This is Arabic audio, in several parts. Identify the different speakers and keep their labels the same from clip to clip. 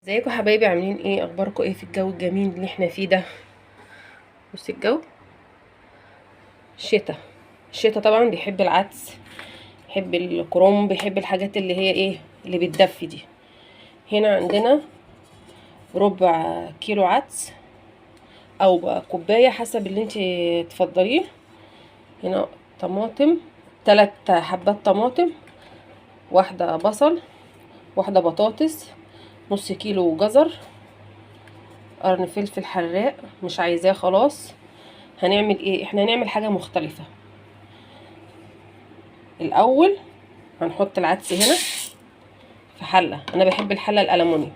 Speaker 1: ازيكم حبايبي؟ عاملين ايه؟ اخباركم ايه في الجو الجميل اللي احنا فيه ده؟ بصي الجو الشتا. الشتا طبعا بيحب العدس، بيحب الكرنب، بيحب الحاجات اللي هي ايه اللي بتدفي دي. هنا عندنا ربع كيلو عدس او كوبايه حسب اللي انت تفضليه. هنا طماطم، 3 حبات طماطم، واحده بصل، واحده بطاطس، نص كيلو جزر، قرن فلفل حراق مش عايزاه خلاص. هنعمل ايه؟ احنا هنعمل حاجه مختلفه. الاول هنحط العدس هنا في حله، انا بحب الحله الالومنيوم.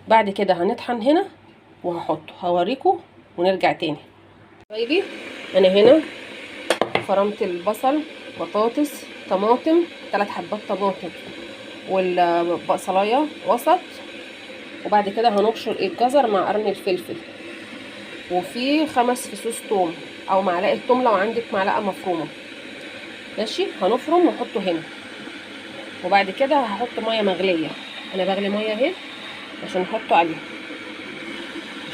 Speaker 1: بعد كده هنطحن هنا وهحطه، هوريكم ونرجع تاني. طيبي انا هنا فرمت البصل، بطاطس، طماطم، 3 حبات طماطم والبصلايه وسط. وبعد كده هنبشر الجزر مع قرن الفلفل، وفي 5 فصوص توم او معلقه توم لو عندك معلقه مفرومه. ماشي، هنفرم ونحطه هنا. وبعد كده هحط ميه مغليه، انا بغلي ميه اهي عشان نحطه عليه.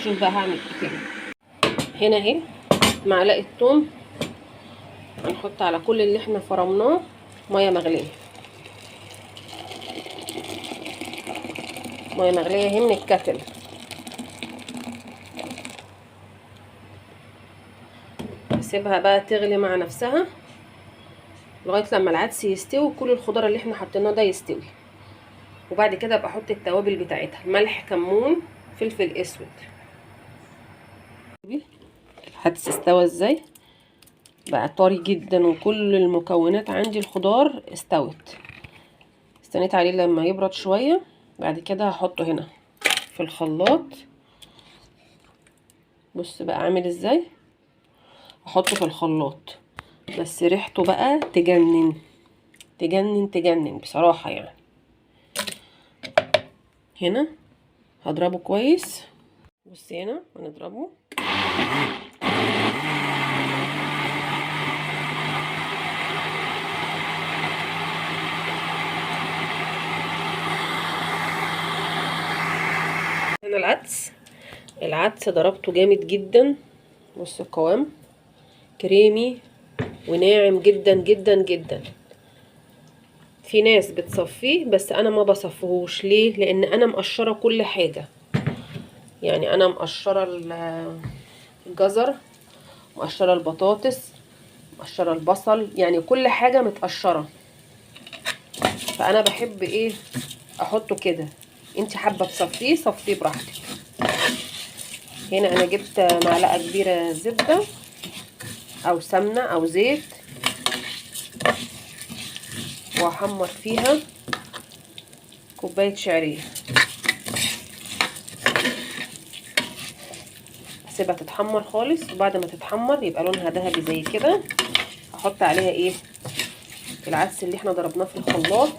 Speaker 1: شوف بقى هعمل ايه كده. هنا اهي معلقه توم، هنحط على كل اللي احنا فرمناه ميه مغليه. ميه مغليه اهي من الكتل. اسيبها بقى تغلي مع نفسها لغايه لما العدس يستوي وكل الخضار اللي احنا حطيناه ده يستوي. وبعد كده ابقى احط التوابل بتاعتها، ملح، كمون، فلفل اسود. العدس استوى ازاي؟ بقى طري جدا وكل المكونات عندي الخضار استوت. استنيت عليه لما يبرد شويه، بعد كده هحطه هنا في الخلاط. بص بقى عامل ازاي، احطه في الخلاط بس ريحته بقى تجنن تجنن تجنن بصراحة يعني. هنا هضربه كويس. بصي هنا هنضربه. هنا العدس ضربته جامد جدا. بص القوام كريمي وناعم جدا جدا جدا. في ناس بتصفيه بس انا ما بصفهوش. ليه؟ لان انا مقشره كل حاجه. يعني انا مقشره الجزر، مقشره البطاطس، مقشره البصل، يعني كل حاجه متقشره. فانا بحب ايه احطه كده. انت حابه تصفيه صفيه براحتك. هنا انا جبت معلقه كبيره زبده او سمنه او زيت، واحمر فيها كوبايه شعريه. اسيبها تتحمر خالص، وبعد ما تتحمر يبقى لونها ذهبي زي كده احط عليها ايه العدس اللي احنا ضربناه في الخلاط.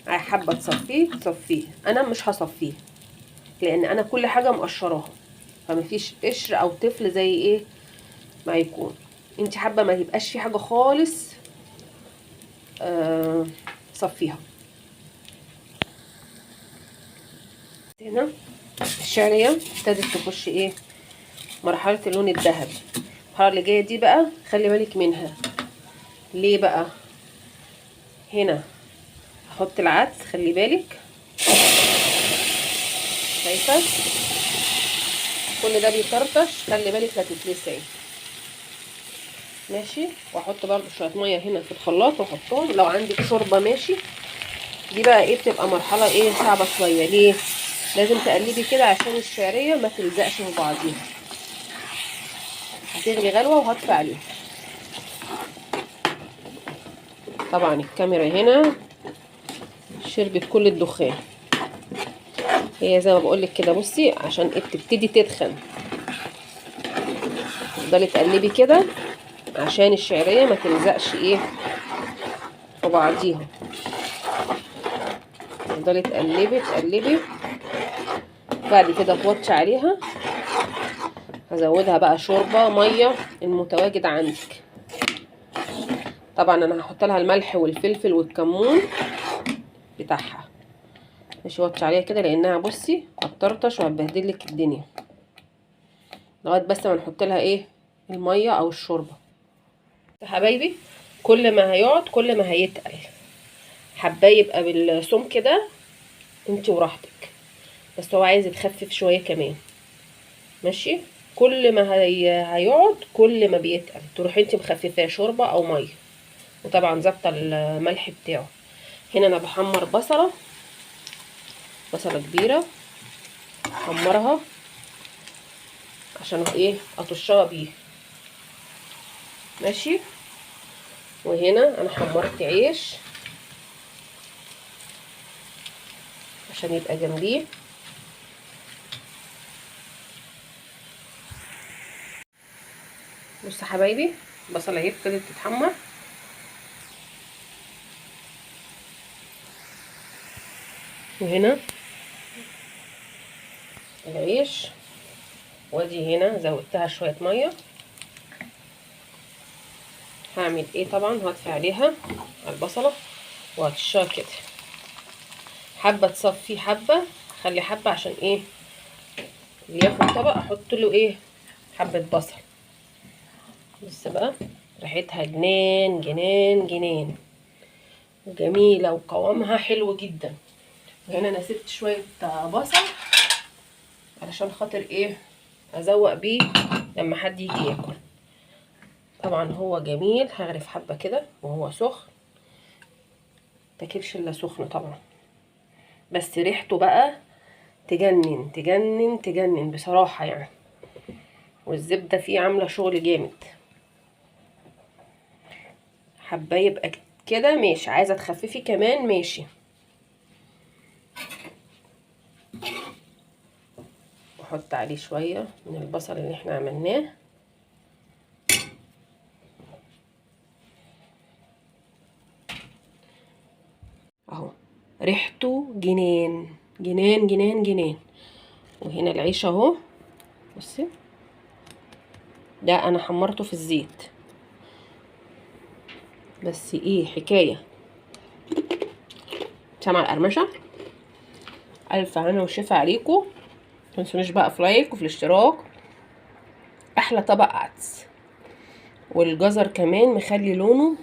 Speaker 1: حابه تصفيه، انا مش هصفيه لان انا كل حاجه مقشراها، فمفيش قشر او تفل زي ايه ما يكون. انت حابه ما يبقاش في حاجه خالص، صفيها. هنا الشعريه ابتدت تخش ايه مرحله اللون الذهبي. المرحله اللي جايه دي بقى خلي بالك منها. ليه بقى؟ هنا هحط العدس، خلي بالك، شايفه كل ده بيطرطش، خلي بالك لا تتلسعي. ماشي، واحط برضو شويه ميه هنا في الخلاط واحطهم. لو عندك شوربه ماشي. دي بقى ايه بتبقى مرحله ايه صعبه شويه. ليه؟ لازم تقلبي كده عشان الشعريه ما تلزقش في بعضيها. هتغلي غلوه وهطفي عليها. طبعا الكاميرا هنا شربت كل الدخان. هي زي ما بقولك كده، بصي عشان ايه بتبتدي تدخن. تفضلي تقلبي كده عشان الشعريه ما تلزقش ايه في بعضيها. تفضلي تقلبي. بعد كده توطي عليها. هزودها بقى شوربه ميه المتواجد عندك. طبعا انا هحط لها الملح والفلفل والكمون بتاعها. ماشي، وطي عليها كده لانها بصي هتطرطش وهتبهدلك الدنيا، لغايه بس ما نحط لها ايه الميه او الشوربه. يا حبايبي كل ما هيقعد كل ما هيتقل، حباه يبقى بالسمك كده انت وراحتك، بس هو عايز يتخفف شويه كمان. ماشي، كل ما هيقعد كل ما بيتقل تروحي انت مخففاه شوربه او ميه، وطبعا ظابطه الملح بتاعه. هنا انا بحمر بصله كبيره، احمرها عشان ايه اطشها بيه. ماشي، وهنا انا حمرت عيش عشان يبقى جنبيه. بصوا حبايبي البصله اهي ابتدت تتحمر، وهنا العيش، وادي هنا زودتها شويه ميه. هعمل ايه طبعا هطفي عليها على البصله وهتشها كده، حبه تصفي حبه، خلي حبه عشان ايه اللي ياخد طبق احط له ايه حبه بصل. بس بقى ريحتها جنان جنان جنان وجميله وقوامها حلو جدا. وهنا انا سبت شويه بصل علشان خاطر ايه ازوق بيه لما حد يجي ياكل. طبعا هو جميل، هغرف حبه كده وهو سخن، متاكلش الا سخن طبعا، بس ريحته بقى تجنن تجنن تجنن بصراحه يعني، والزبده فيه عامله شغل جامد. حبه يبقى كده ماشي، عايزه تخففي كمان ماشي. واحط عليه شويه من البصل اللي احنا عملناه اهو، ريحته جنان جنان جنان جنان. وهنا العيش اهو، بصي ده انا حمرته في الزيت، بس ايه حكايه. سامعه القرمشه؟ الف هنا وشفا عليكم، متنسونوش بقى في لايك وفي الاشتراك. احلى طبق عدس، والجزر كمان مخلي لونه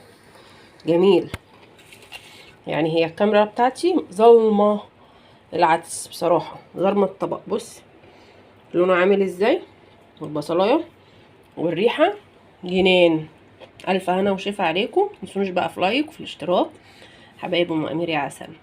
Speaker 1: جميل. يعني هي الكاميرا بتاعتي ظلمه العدس بصراحه، ظلمه الطبق. بص لونه عامل ازاي، والبصلايه والريحه جنان. الف هنا وشفا عليكم، متنسونوش بقى في لايك وفي الاشتراك. حبايب ام امير يا عسل.